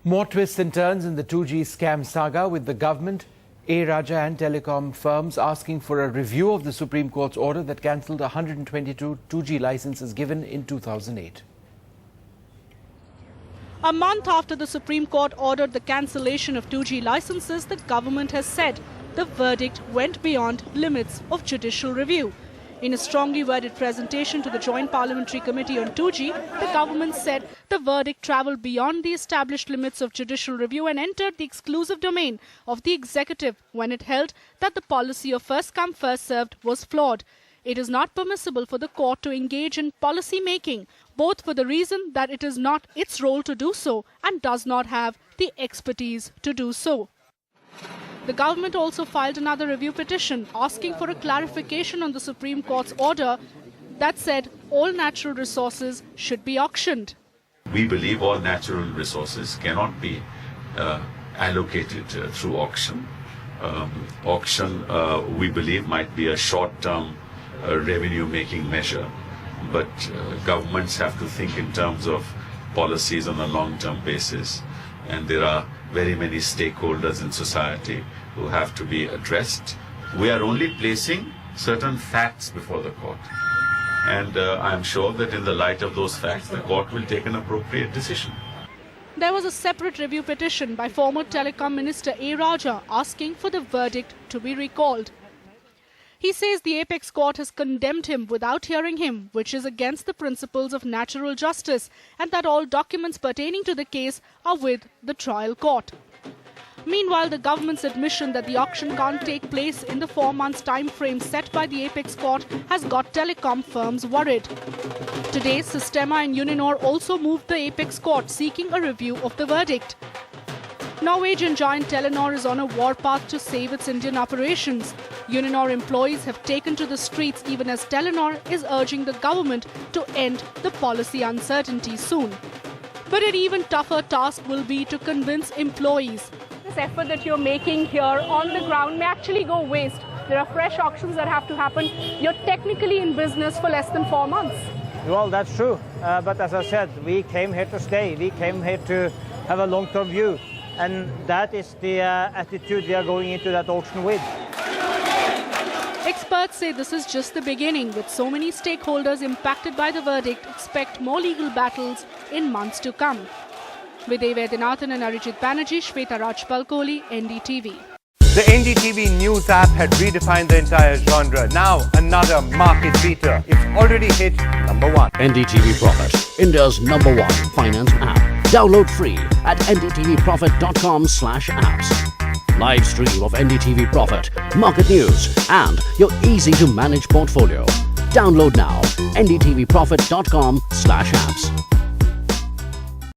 More twists and turns in the 2G scam saga, with the government, A. Raja and telecom firms asking for a review of the Supreme Court's order that cancelled 122 2G licenses given in 2008. A month after the Supreme Court ordered the cancellation of 2G licenses, the government has said the verdict went beyond limits of judicial review. In a strongly worded presentation to the Joint Parliamentary Committee on 2G, the government said the verdict travelled beyond the established limits of judicial review and entered the exclusive domain of the executive when it held that the policy of first come, first served was flawed. It is not permissible for the court to engage in policy making, both for the reason that it is not its role to do so and does not have the expertise to do so. The government also filed another review petition asking for a clarification on the Supreme Court's order that said all natural resources should be auctioned. We believe all natural resources cannot be allocated through auction. We believe, might be a short-term revenue-making measure, but governments have to think in terms of policies on a long-term basis, and there are very many stakeholders in society who have to be addressed. We are only placing certain facts before the court, and I am sure that in the light of those facts, the court will take an appropriate decision. There was a separate review petition by former Telecom Minister A. Raja asking for the verdict to be recalled. He says the apex court has condemned him without hearing him, which is against the principles of natural justice, and that all documents pertaining to the case are with the trial court. Meanwhile, the government's admission that the auction can't take place in the 4 months time frame set by the apex court has got telecom firms worried. Today, Sistema and Uninor also moved the apex court seeking a review of the verdict. Norwegian giant Telenor is on a warpath to save its Indian operations. Uninor employees have taken to the streets even as Telenor is urging the government to end the policy uncertainty soon. But an even tougher task will be to convince employees. This effort that you're making here on the ground may actually go waste. There are fresh auctions that have to happen. You're technically in business for less than 4 months. Well, that's true. But as I said, we came here to stay. We came here to have a long-term view. And that is the attitude we are going into that auction with. Experts say this is just the beginning. With so many stakeholders impacted by the verdict, expect more legal battles in months to come. With A. Vaidyanathan and Arijit Banerjee, Shweta Rajpal-Kohli, NDTV. The NDTV news app had redefined the entire genre. Now another market beater. It's already hit #1. NDTV Profit, India's #1 finance app. Download free at ndtvprofit.com/apps. Live stream of NDTV Profit, market news and your easy-to-manage portfolio. Download now, ndtvprofit.com/apps.